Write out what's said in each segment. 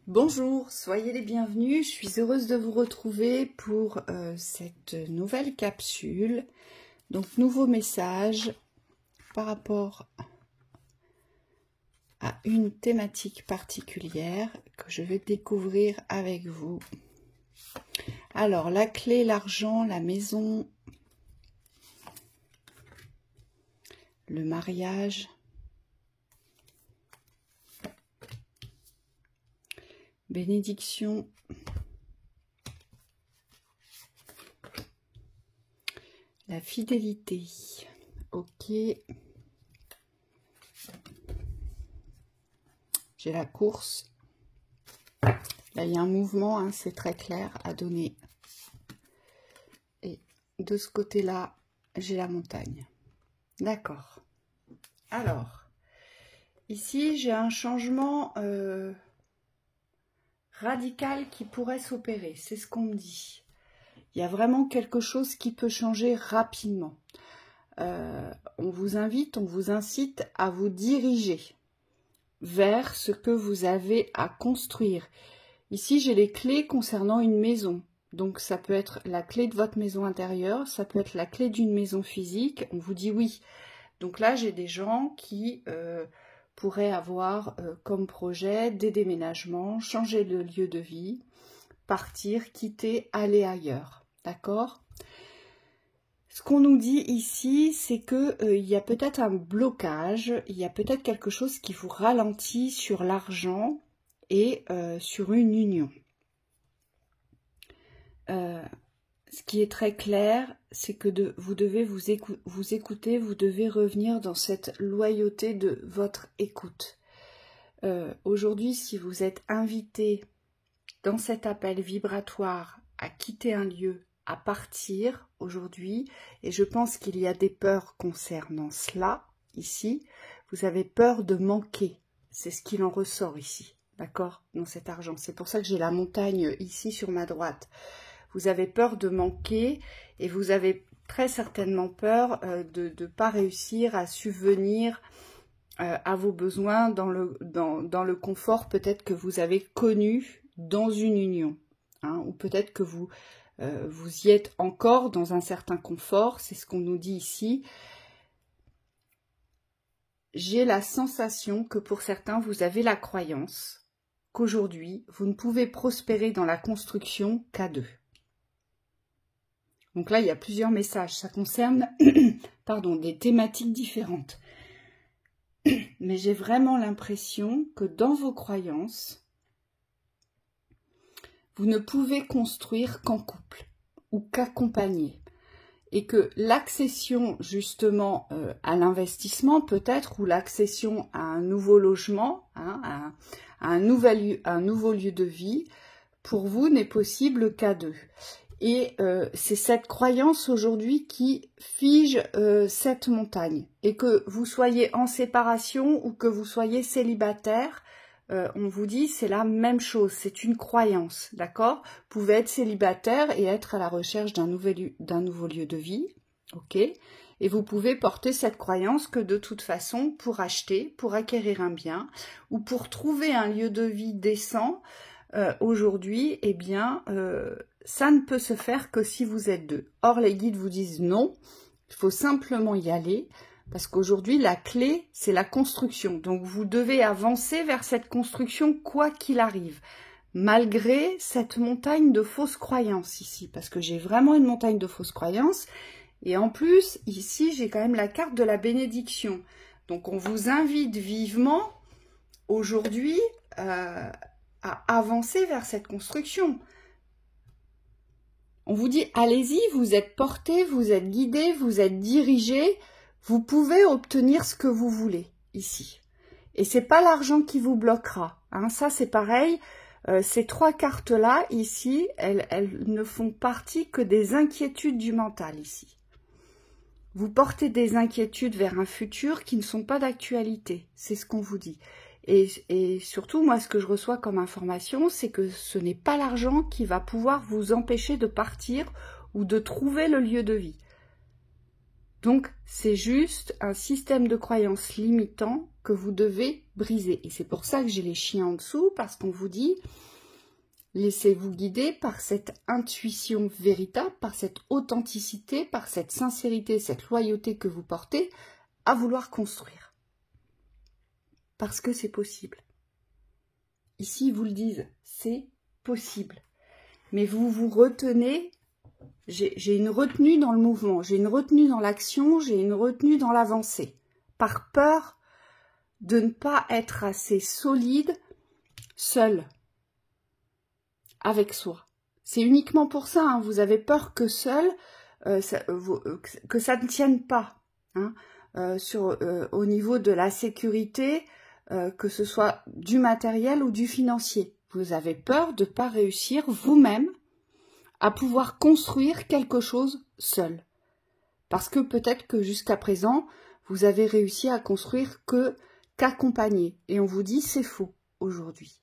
Bonjour, soyez les bienvenus, je suis heureuse de vous retrouver pour cette nouvelle capsule. Donc nouveau message par rapport à une thématique particulière que je vais découvrir avec vous. Alors la clé, l'argent, la maison, le mariage, bénédiction, la fidélité, ok, j'ai la course, là il y a un mouvement, hein, c'est très clair à donner, et de ce côté-là, j'ai la montagne, d'accord. Alors, ici j'ai un changement radical qui pourrait s'opérer, c'est ce qu'on me dit. Il y a vraiment quelque chose qui peut changer rapidement. On vous invite, on vous incite à vous diriger vers ce que vous avez à construire. Ici, j'ai les clés concernant une maison. Donc, ça peut être la clé de votre maison intérieure, ça peut être la clé d'une maison physique. On vous dit oui. Donc là, j'ai des gens qui pourraient avoir comme projet des déménagements, changer de lieu de vie, partir, quitter, aller ailleurs. D'accord ? Ce qu'on nous dit ici, c'est que il y a peut-être un blocage, il y a peut-être quelque chose qui vous ralentit sur l'argent et sur une union. Ce qui est très clair, c'est que vous devez vous écouter, vous devez revenir dans cette loyauté de votre écoute. Aujourd'hui, si vous êtes invité dans cet appel vibratoire à quitter un lieu, à partir aujourd'hui, et je pense qu'il y a des peurs concernant cela, ici, vous avez peur de manquer, c'est ce qu'il en ressort ici, d'accord, dans cet argent, c'est pour ça que j'ai la montagne ici sur ma droite, vous avez peur de manquer, et vous avez très certainement peur de ne pas réussir à subvenir à vos besoins dans le confort peut-être que vous avez connu dans une union, hein, ou peut-être que vous y êtes encore dans un certain confort, c'est ce qu'on nous dit ici. J'ai la sensation que pour certains, vous avez la croyance qu'aujourd'hui, vous ne pouvez prospérer dans la construction qu'à deux. Donc là, il y a plusieurs messages, ça concerne pardon, des thématiques différentes. Mais j'ai vraiment l'impression que dans vos croyances, vous ne pouvez construire qu'en couple ou qu'accompagné. Et que l'accession justement à l'investissement peut-être, ou l'accession à un nouveau logement, hein, à un nouveau lieu de vie, pour vous n'est possible qu'à deux. Et c'est cette croyance aujourd'hui qui fige cette montagne. Et que vous soyez en séparation ou que vous soyez célibataire, on vous dit c'est la même chose, c'est une croyance, d'accord ? Vous pouvez être célibataire et être à la recherche d'un nouveau lieu de vie, ok ? Et vous pouvez porter cette croyance que de toute façon, pour acheter, pour acquérir un bien, ou pour trouver un lieu de vie décent, aujourd'hui, eh bien, ça ne peut se faire que si vous êtes deux. Or, les guides vous disent non, il faut simplement y aller, parce qu'aujourd'hui, la clé, c'est la construction. Donc, vous devez avancer vers cette construction quoi qu'il arrive, malgré cette montagne de fausses croyances ici, parce que j'ai vraiment une montagne de fausses croyances. Et en plus, ici, j'ai quand même la carte de la bénédiction. Donc, on vous invite vivement, aujourd'hui, à avancer vers cette construction. On vous dit, allez-y, vous êtes porté, vous êtes guidé, vous êtes dirigé, vous pouvez obtenir ce que vous voulez ici. Et c'est pas l'argent qui vous bloquera. Hein. Ça, c'est pareil. Ces trois cartes-là, ici, elles ne font partie que des inquiétudes du mental ici. Vous portez des inquiétudes vers un futur qui ne sont pas d'actualité. C'est ce qu'on vous dit. Et surtout, moi, ce que je reçois comme information, c'est que ce n'est pas l'argent qui va pouvoir vous empêcher de partir ou de trouver le lieu de vie. Donc, c'est juste un système de croyances limitant que vous devez briser. Et c'est pour ça que j'ai les chiens en dessous, parce qu'on vous dit, laissez-vous guider par cette intuition véritable, par cette authenticité, par cette sincérité, cette loyauté que vous portez à vouloir construire. Parce que c'est possible. Ici, ils vous le disent, c'est possible. Mais vous vous retenez. J'ai une retenue dans le mouvement, j'ai une retenue dans l'action, j'ai une retenue dans l'avancée. Par peur de ne pas être assez solide, seul, avec soi. C'est uniquement pour ça, hein, vous avez peur que seul, que ça ne tienne pas. Hein, au niveau de la sécurité, que ce soit du matériel ou du financier. Vous avez peur de ne pas réussir vous-même à pouvoir construire quelque chose seul. Parce que peut-être que jusqu'à présent, vous avez réussi à construire qu'accompagner. Et on vous dit c'est faux aujourd'hui.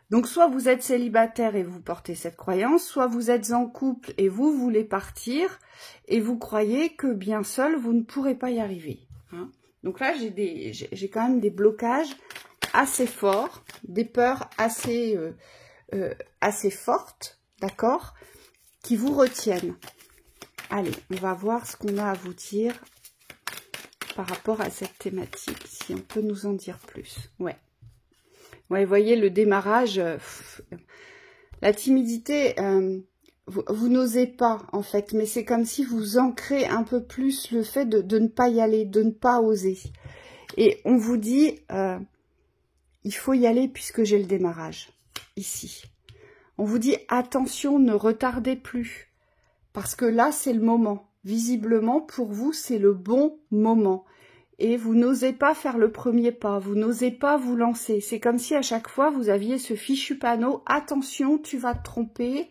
Donc soit vous êtes célibataire et vous portez cette croyance, soit vous êtes en couple et vous voulez partir et vous croyez que bien seul, vous ne pourrez pas y arriver. Hein. Donc là, j'ai quand même des blocages assez forts, des peurs assez fortes, d'accord, qui vous retiennent. Allez, on va voir ce qu'on a à vous dire par rapport à cette thématique, si on peut nous en dire plus. Ouais, vous voyez le démarrage, la timidité, vous n'osez pas en fait, mais c'est comme si vous ancrez un peu plus le fait de ne pas y aller, de ne pas oser. Et on vous dit, il faut y aller puisque j'ai le démarrage, ici. On vous dit, attention, ne retardez plus. Parce que là, c'est le moment. Visiblement, pour vous, c'est le bon moment. Et vous n'osez pas faire le premier pas. Vous n'osez pas vous lancer. C'est comme si à chaque fois, vous aviez ce fichu panneau. Attention, tu vas te tromper.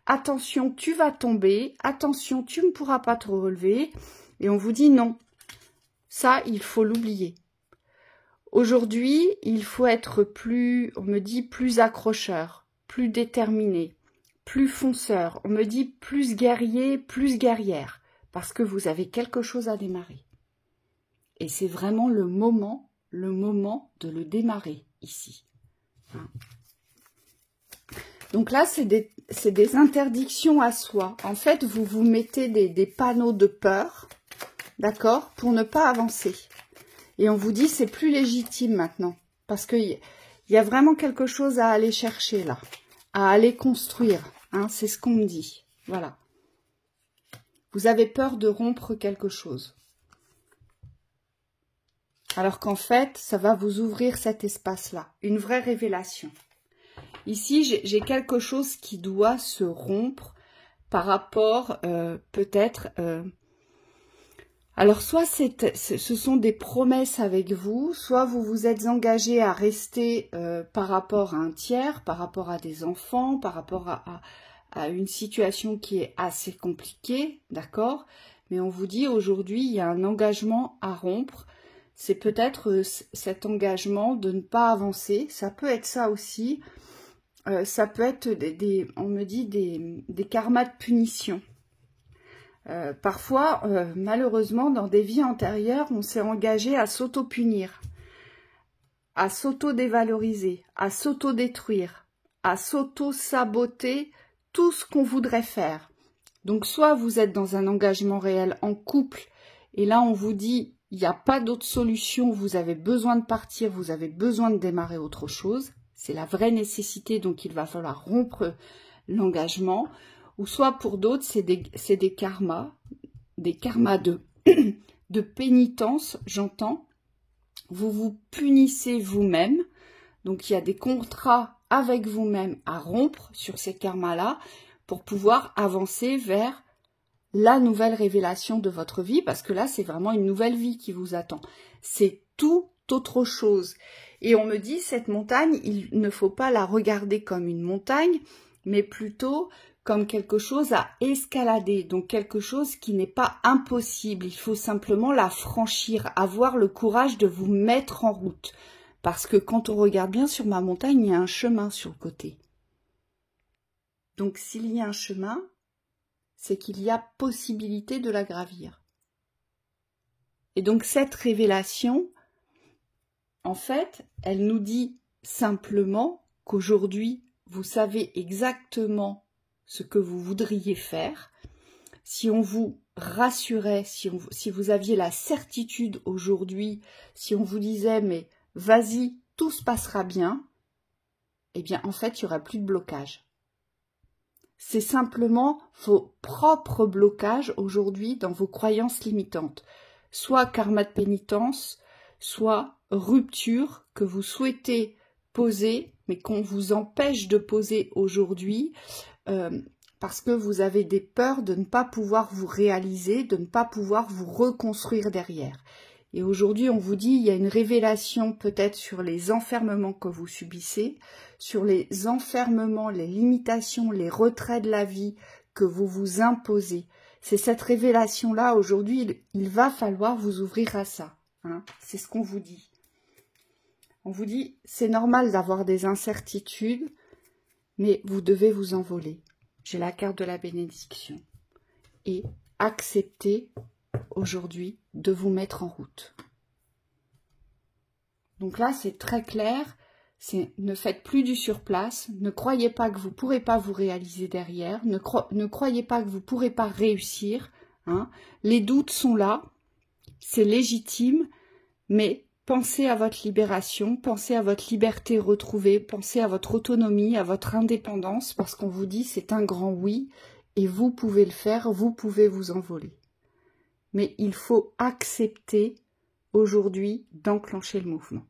Attention, tu vas tomber. Attention, tu ne pourras pas te relever. Et on vous dit non. Ça, il faut l'oublier. Aujourd'hui, il faut être plus, on me dit, plus accrocheur, plus déterminé, plus fonceur. On me dit plus guerrier, plus guerrière, parce que vous avez quelque chose à démarrer. Et c'est vraiment le moment de le démarrer ici. Donc là, c'est des interdictions à soi. En fait, vous vous mettez des panneaux de peur, d'accord, pour ne pas avancer. Et on vous dit, c'est plus légitime maintenant. Parce qu'il y a vraiment quelque chose à aller chercher là. À aller construire. Hein, c'est ce qu'on me dit. Voilà. Vous avez peur de rompre quelque chose. Alors qu'en fait, ça va vous ouvrir cet espace-là. Une vraie révélation. Ici, j'ai quelque chose qui doit se rompre par rapport peut-être... Alors, soit ce sont des promesses avec vous, soit vous vous êtes engagé à rester par rapport à un tiers, par rapport à des enfants, par rapport à une situation qui est assez compliquée, d'accord? Mais on vous dit aujourd'hui, il y a un engagement à rompre. C'est peut-être cet engagement de ne pas avancer. Ça peut être ça aussi. Ça peut être on me dit des karmas de punition. Parfois, malheureusement, dans des vies antérieures, on s'est engagé à s'auto-punir, à s'auto-dévaloriser, à s'auto-détruire, à s'auto-saboter tout ce qu'on voudrait faire. Donc, soit vous êtes dans un engagement réel en couple, et là, on vous dit, il n'y a pas d'autre solution, vous avez besoin de partir, vous avez besoin de démarrer autre chose. C'est la vraie nécessité, donc il va falloir rompre l'engagement. Ou soit pour d'autres, c'est des karmas de pénitence, j'entends. Vous vous punissez vous-même. Donc, il y a des contrats avec vous-même à rompre sur ces karmas-là pour pouvoir avancer vers la nouvelle révélation de votre vie. Parce que là, c'est vraiment une nouvelle vie qui vous attend. C'est tout autre chose. Et on me dit, cette montagne, il ne faut pas la regarder comme une montagne, mais plutôt comme quelque chose à escalader, donc quelque chose qui n'est pas impossible. Il faut simplement la franchir, avoir le courage de vous mettre en route. Parce que quand on regarde bien sur ma montagne, il y a un chemin sur le côté. Donc s'il y a un chemin, c'est qu'il y a possibilité de la gravir. Et donc cette révélation, en fait, elle nous dit simplement qu'aujourd'hui, vous savez exactement ce que vous voudriez faire. Si on vous rassurait, si vous aviez la certitude aujourd'hui, si on vous disait mais vas-y, tout se passera bien, eh bien en fait il n'y aura plus de blocage. C'est simplement vos propres blocages aujourd'hui dans vos croyances limitantes, soit karma de pénitence, soit rupture que vous souhaitez poser mais qu'on vous empêche de poser aujourd'hui parce que vous avez des peurs de ne pas pouvoir vous réaliser, de ne pas pouvoir vous reconstruire derrière. Et aujourd'hui, on vous dit, il y a une révélation peut-être sur les enfermements que vous subissez, sur les enfermements, les limitations, les retraits de la vie que vous vous imposez. C'est cette révélation-là, aujourd'hui, il va falloir vous ouvrir à ça. Hein. C'est ce qu'on vous dit. On vous dit, c'est normal d'avoir des incertitudes, mais vous devez vous envoler. J'ai la carte de la bénédiction. Et acceptez aujourd'hui de vous mettre en route. Donc là, c'est très clair. Ne faites plus du surplace. Ne croyez pas que vous ne pourrez pas vous réaliser derrière. Ne croyez pas que vous ne pourrez pas réussir. Hein. Les doutes sont là. C'est légitime. Mais pensez à votre libération. Pensez à votre liberté retrouvée. Pensez à votre autonomie, à votre indépendance. Parce qu'on vous dit c'est un grand oui. Et vous pouvez le faire. Vous pouvez vous envoler. Mais il faut accepter aujourd'hui d'enclencher le mouvement.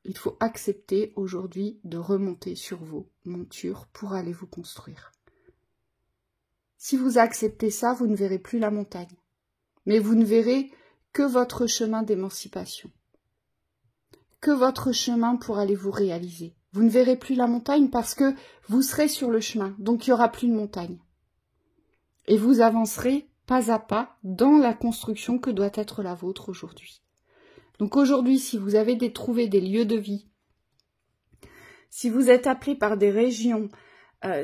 Il faut accepter aujourd'hui de remonter sur vos montures pour aller vous construire. Si vous acceptez ça, vous ne verrez plus la montagne. Mais vous ne verrez que votre chemin d'émancipation. Que votre chemin pour aller vous réaliser. Vous ne verrez plus la montagne parce que vous serez sur le chemin. Donc il n'y aura plus de montagne. Et vous avancerez pas à pas dans la construction que doit être la vôtre aujourd'hui. Donc aujourd'hui, si vous avez trouvé des lieux de vie, si vous êtes appelé par des régions,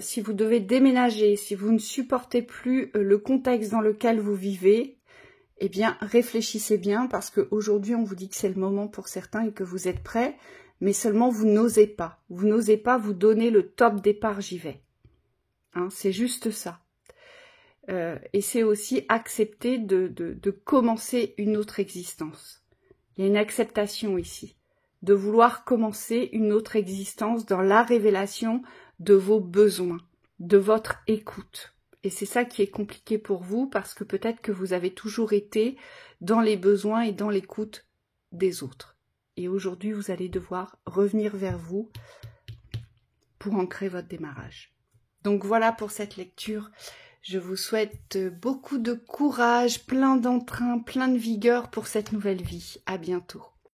si vous devez déménager, si vous ne supportez plus le contexte dans lequel vous vivez, eh bien réfléchissez bien parce qu'aujourd'hui on vous dit que c'est le moment pour certains et que vous êtes prêts, mais seulement vous n'osez pas. Vous n'osez pas vous donner le top départ, j'y vais. Hein, c'est juste ça. Et c'est aussi accepter de commencer une autre existence. Il y a une acceptation ici, de vouloir commencer une autre existence dans la révélation de vos besoins, de votre écoute. Et c'est ça qui est compliqué pour vous parce que peut-être que vous avez toujours été dans les besoins et dans l'écoute des autres. Et aujourd'hui, vous allez devoir revenir vers vous pour ancrer votre démarrage. Donc voilà pour cette lecture. Je vous souhaite beaucoup de courage, plein d'entrain, plein de vigueur pour cette nouvelle vie. À bientôt.